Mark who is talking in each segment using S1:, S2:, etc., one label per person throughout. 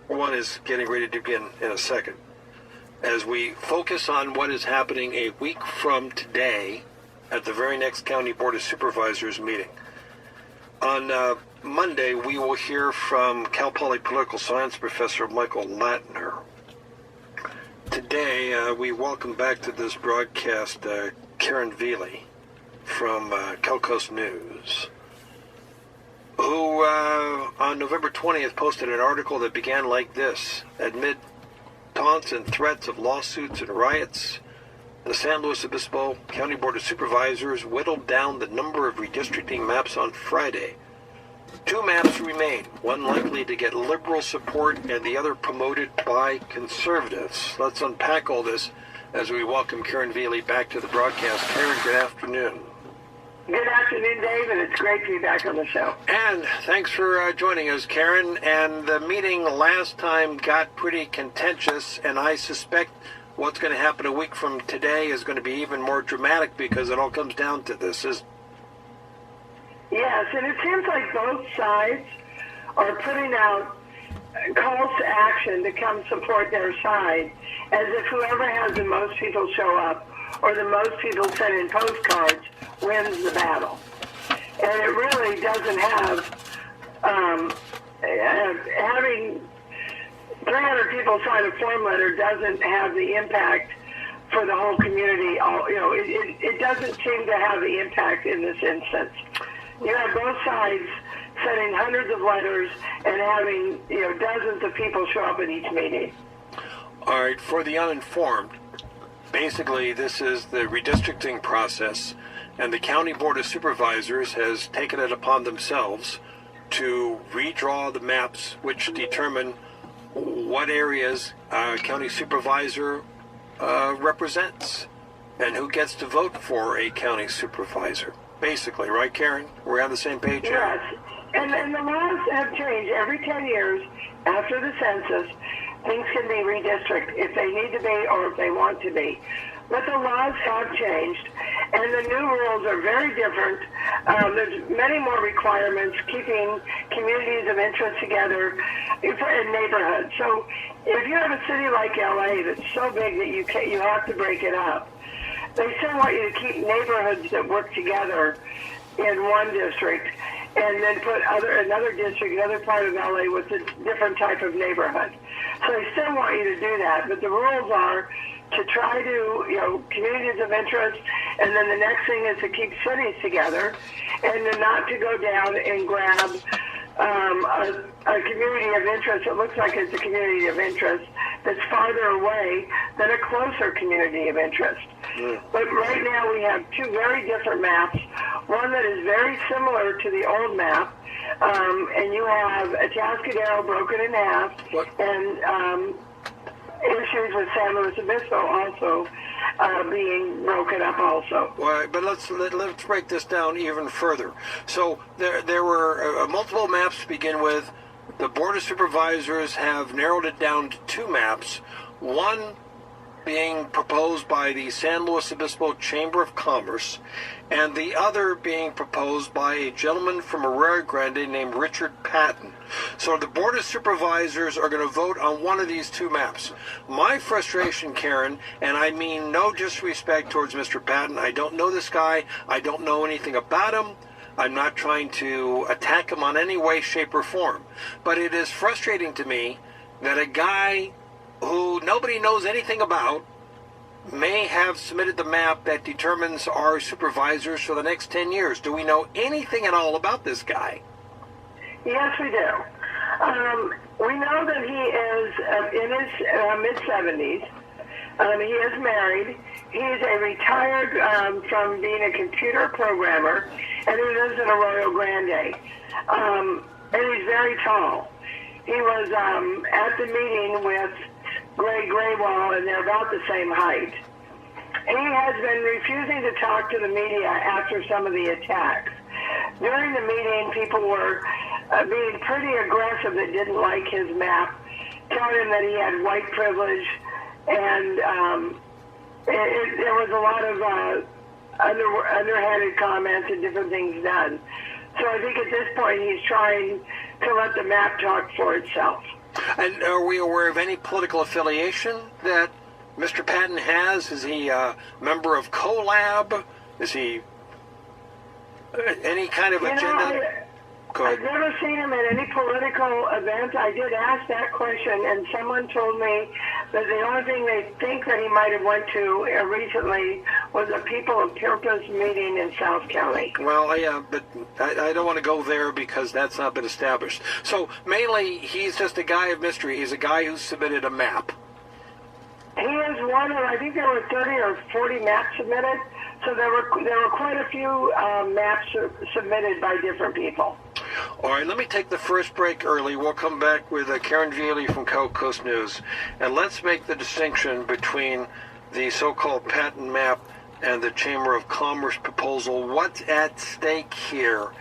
S1: one is getting ready to begin in a second. As we focus on what is happening a week from today at the very next County Board of Supervisors meeting. On Monday, we will hear from Cal Poly Political Science Professor Michael Latner. Today, we welcome back to this broadcast Karen Veely from Cal Coast News, who on November 20th posted an article that began like this: amid taunts and threats of lawsuits and riots, the San Luis Obispo County Board of Supervisors whittled down the number of redistricting maps on Friday. 2 maps remain, one likely to get liberal support and the other promoted by conservatives. Let's unpack all this as we welcome Karen Veely back to the broadcast. Karen, good afternoon.
S2: Good afternoon, David. It's great to be back on the show.
S1: And thanks for joining us, Karen. And the meeting last time got pretty contentious, and I suspect what's going to happen a week from today is going to be even more dramatic because it all comes down to this.
S2: Yes, and it seems like both sides are putting out calls to action to come support their side, as if whoever has the most people show up or the most people send in postcards wins the battle. And it really doesn't have, having 300 people sign a form letter doesn't have the impact for the whole community. It doesn't seem to have the impact in this instance. You have both sides sending hundreds of letters and having, dozens of people show up at each meeting.
S1: All right, for the uninformed, basically this is the redistricting process, and the County Board of Supervisors has taken it upon themselves to redraw the maps which determine what areas a county supervisor represents and who gets to vote for a county supervisor. Basically, right, Karen? We're on the same page here?
S2: Yes, and the laws have changed every 10 years after the census. Things can be redistricted if they need to be or if they want to be. But the laws have changed, and the new rules are very different. There's many more requirements, keeping communities of interest together in neighborhoods. So if you have a city like LA that's so big that you have to break it up, they still want you to keep neighborhoods that work together in one district, and then put another district, another part of LA with a different type of neighborhood. So they still want you to do that, but the rules are to try to, communities of interest, and then the next thing is to keep cities together, and then not to go down and grab a community of interest. It looks like it's a community of interest that's farther away than a closer community of interest. But right now we have 2 very different maps, one that is very similar to the old map, and you have Atascadero broken in half, and issues with San Luis Obispo also being broken up also.
S1: Well, but let's break this down even further. So there were multiple maps to begin with. The Board of Supervisors have narrowed it down to 2 maps, one being proposed by the San Luis Obispo Chamber of Commerce, and the other being proposed by a gentleman from Arroyo Grande named Mr Patton. So the Board of Supervisors are going to vote on one of these 2 maps. My frustration, Karen, and I mean no disrespect towards Mr. Patton, I don't know this guy, I don't know anything about him, I'm not trying to attack him on any way, shape, or form, but it is frustrating to me that a guy who nobody knows anything about may have submitted the map that determines our supervisors for the next 10 years. Do we know anything at all about this guy?
S2: Yes, we do. We know that he is in his mid-70s. He is married. He is a retired from being a computer programmer, and he lives in Arroyo Grande. And he's very tall. He was at the meeting with Greg Graywall, and they're about the same height. He has been refusing to talk to the media after some of the attacks. During the meeting, people were being pretty aggressive that didn't like his map, telling him that he had white privilege, and there was a lot of underhanded comments and different things done. So I think at this point he's trying to let the map talk for itself.
S1: And are we aware of any political affiliation that Mr. Patton has? Is he a member of CoLab? Is he any kind of agenda?
S2: I've never seen him at any political event. I did ask that question, and someone told me that the only thing they think that he might have went to recently was a People of Purpose meeting in South County.
S1: Well, yeah, but I don't want to go there because that's not been established. So mainly, he's just a guy of mystery. He's a guy who submitted a map.
S2: He is one of, I think there were 30 or 40 maps submitted. So there were quite a few maps submitted by different people.
S1: All right, let me take the first break early. We'll come back with Karen Veely from South Coast News. And let's make the distinction between the so-called Patton map and the Chamber of Commerce proposal. What's at stake here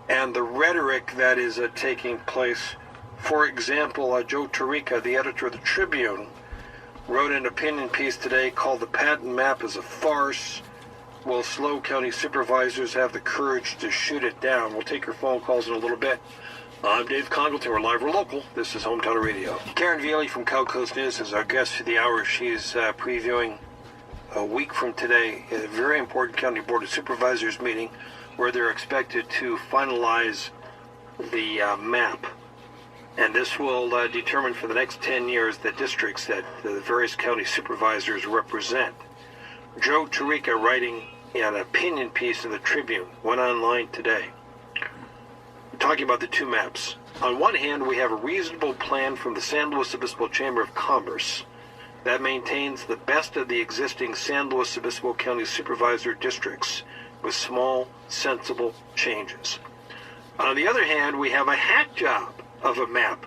S1: and the rhetoric that is taking place. For example, Joe Tarica, the editor of the Tribune, wrote an opinion piece today called "The Patton Map is a Farce. Will SLO County supervisors have the courage to shoot it down?" We'll take your phone calls in a little bit. I'm Dave Congleton. We're live or local. This is Hometown Radio. Karen Veely from South Coast News is our guest for the hour. She's previewing a week from today a very important County Board of Supervisors meeting where they're expected to finalize the map. And this will determine for the next 10 years the districts that the various county supervisors represent. Joe Tarica, writing an opinion piece in the Tribune, went online today, talking about the two maps. On one hand, we have a reasonable plan from the San Luis Obispo Chamber of Commerce that maintains the best of the existing San Luis Obispo County supervisor districts with small, sensible changes. On the other hand, we have a hack job of a map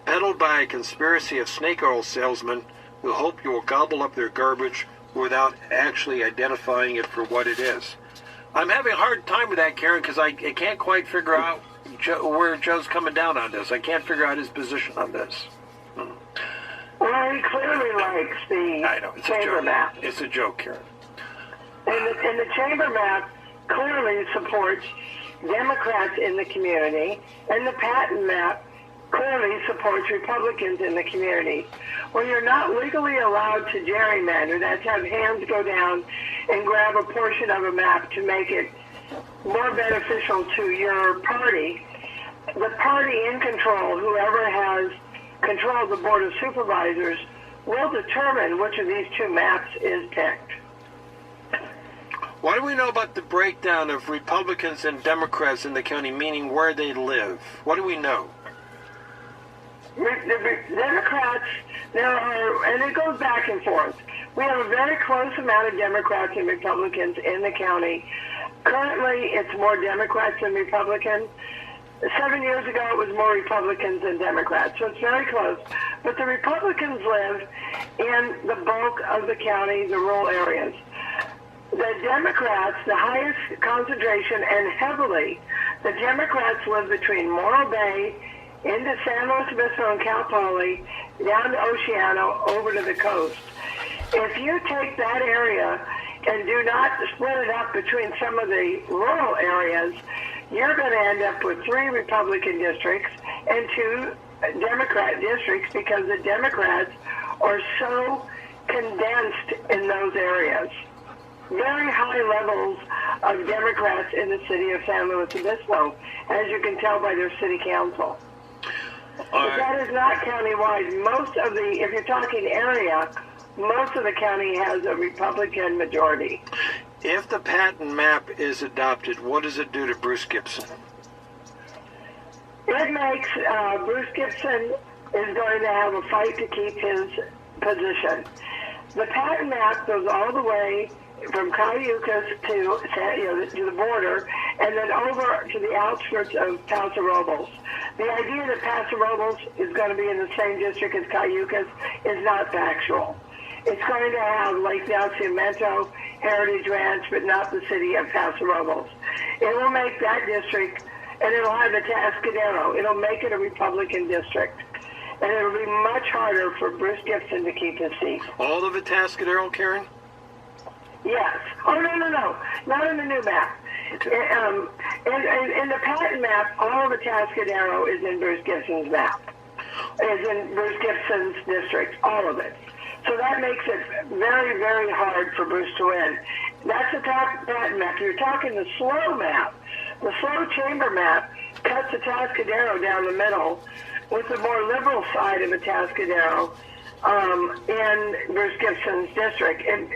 S1: peddled by a conspiracy of snake oil salesmen who hope you will gobble up their garbage without actually identifying it for what it is. I'm having a hard time with that, Karen, because I can't quite figure out where Joe's coming down on this. I can't figure out his position on this.
S2: Well, he clearly likes the chamber map.
S1: It's a joke, Karen.
S2: And the chamber map clearly supports Democrats in the community, and the Patton map clearly supports Republicans in the community. Well, you're not legally allowed to gerrymander, that's have hands go down and grab a portion of a map to make it more beneficial to your party. The party in control, whoever has control of the Board of Supervisors, will determine which of these two maps is picked.
S1: What do we know about the breakdown of Republicans and Democrats in the county, meaning where they live? What do we know?
S2: The Democrats, there are, and it goes back and forth. We have a very close amount of Democrats and Republicans in the county. Currently, it's more Democrats than Republicans. 7 years ago, it was more Republicans than Democrats, so it's very close. But the Republicans live in the bulk of the county, the rural areas. The Democrats, the highest concentration, and heavily, the Democrats live between Morro Bay, into San Luis Obispo and Cal Poly, down to Oceano, over to the coast. If you take that area and do not split it up between some of the rural areas, you're going to end up with 3 Republican districts and 2 Democrat districts because the Democrats are so condensed in those areas. Very high levels of Democrats in the city of San Luis Obispo, as you can tell by their city council. But that is not countywide. Most of the, if you're talking area, most of the county has a Republican majority.
S1: If the Patton map is adopted, what does it do to Bruce Gibson?
S2: It makes Bruce Gibson is going to have a fight to keep his position. The Patton map goes all the way from Cayucas to the border, and then over to the outskirts of Paso Robles. The idea that Paso Robles is going to be in the same district as Cayucas is not factual. It's going to have Lake Nacimiento, Heritage Ranch, but not the city of Paso Robles. It will make that district, and it'll have the Atascadero. It'll make it a Republican district. And it'll be much harder for Bruce Gibson to keep his seat.
S1: All of the Atascadero, Karen?
S2: Yes. Oh, no. Not in the new map. Okay. In the Patton map, all of the Atascadero is in Bruce Gibson's map. is in Bruce Gibson's district, all of it. So that makes it very, very hard for Bruce to win. That's the top Patton map. You're talking the SLO map. The SLO chamber map cuts Atascadero down the middle with the more liberal side of Atascadero in Bruce Gibson's district. And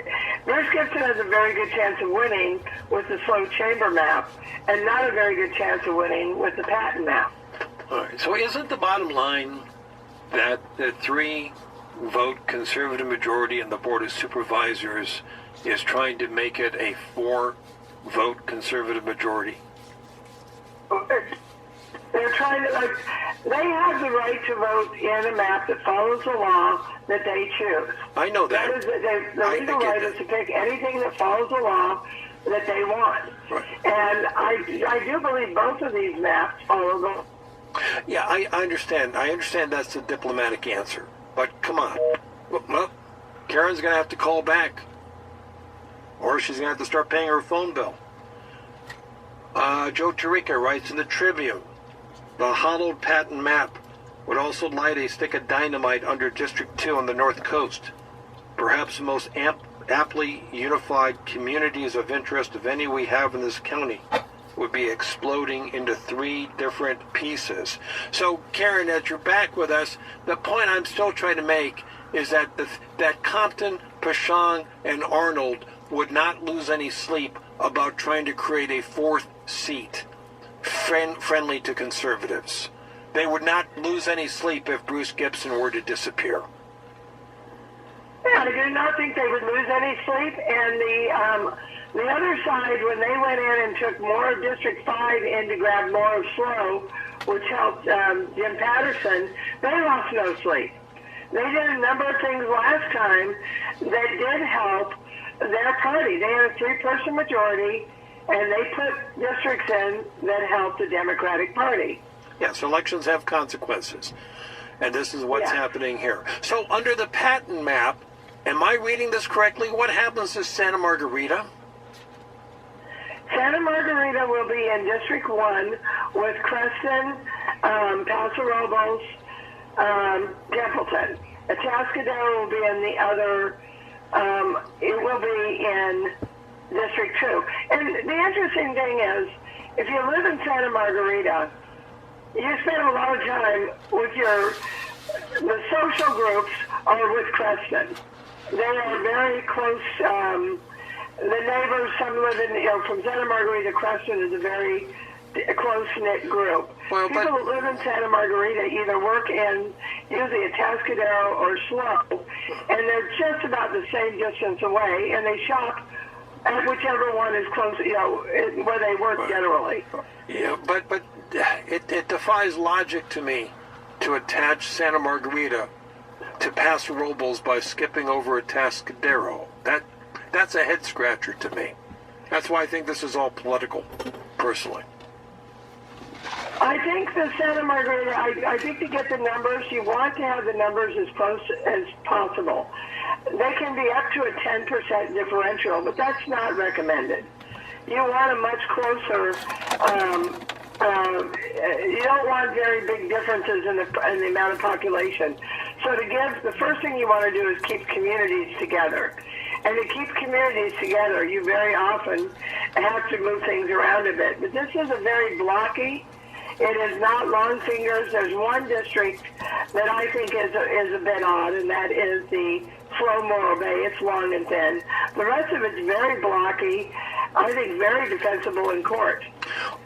S2: Bruce Gibson has a very good chance of winning with the SLO chamber map and not a very good chance of winning with the Patton map.
S1: All right. So isn't the bottom line that the 3-vote conservative majority in the Board of Supervisors is trying to make it a 4-vote conservative majority?
S2: They're trying to, they have the right to vote in a map that follows the law that they choose.
S1: I know that.
S2: The legal right is to pick anything that follows the law that they want.
S1: Right.
S2: And I do believe both of these maps follow the law.
S1: Yeah, I understand. I understand that's the diplomatic answer. But come on. Well, Karen's going to have to call back. Or she's going to have to start paying her phone bill. Joe Tarica writes in the Tribune, the hollowed Patton map would also light a stick of dynamite under District 2 on the North Coast. Perhaps the most aptly unified communities of interest of any we have in this county would be exploding into 3 different pieces. So, Karen, as you're back with us, the point I'm still trying to make is that that Compton, Pashang, and Arnold would not lose any sleep about trying to create a 4th seat friendly to conservatives. They would not lose any sleep if Bruce Gibson were to disappear.
S2: Yeah, I do not think they would lose any sleep. And the other side, when they went in and took more of District 5 in to grab more of SLO, which helped Jim Patterson, they lost no sleep. They did a number of things last time that did help their party. They had a 3-person majority, and they put districts in that helped the Democratic Party.
S1: Yes, elections have consequences. And this is what's happening here. So under the Patton map, am I reading this correctly? What happens to Santa Margarita?
S2: Santa Margarita will be in District 1 with Creston, Paso Robles, Templeton. Atascadero will be in the other, it will be in District 2. And the interesting thing is, if you live in Santa Margarita, you spend a lot of time with the social groups are with Creston. They are very close, the neighbors, some live in, from Santa Margarita, Creston is a very close-knit group.
S1: Well,
S2: People that live in Santa Margarita either work in usually Atascadero or SLO, and they're just about the same distance away, and they shop at whichever one is close, where they work generally.
S1: Yeah, but it defies logic to me to attach Santa Margarita to Paso Robles by skipping over Atascadero. That's a head scratcher to me. That's why I think this is all political, personally.
S2: I think the Santa Margarita, I think to get the numbers, you want to have the numbers as close as possible. They can be up to a 10% differential, but that's not recommended. You want a much closer, you don't want very big differences in the amount of population. So the first thing you want to do is keep communities together. And to keep communities together, you very often have to move things around a bit. But this is a very blocky. It is not long fingers. There's one district that I think is a bit odd, and that is the Slow Morro Bay. It's long and thin. The rest of it's very blocky. I think very defensible in court.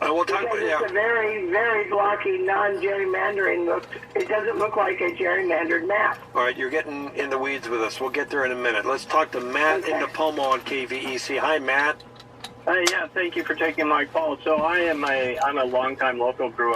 S1: We'll talk about,
S2: it's a very, very blocky, non-gerrymandering look. It doesn't look like a gerrymandered map.
S1: All right, you're getting in the weeds with us. We'll get there in a minute. Let's talk to Matt in Napomo on KVEC. Hi, Matt.
S3: Yeah, thank you for taking my call. So I'm a longtime local, grew up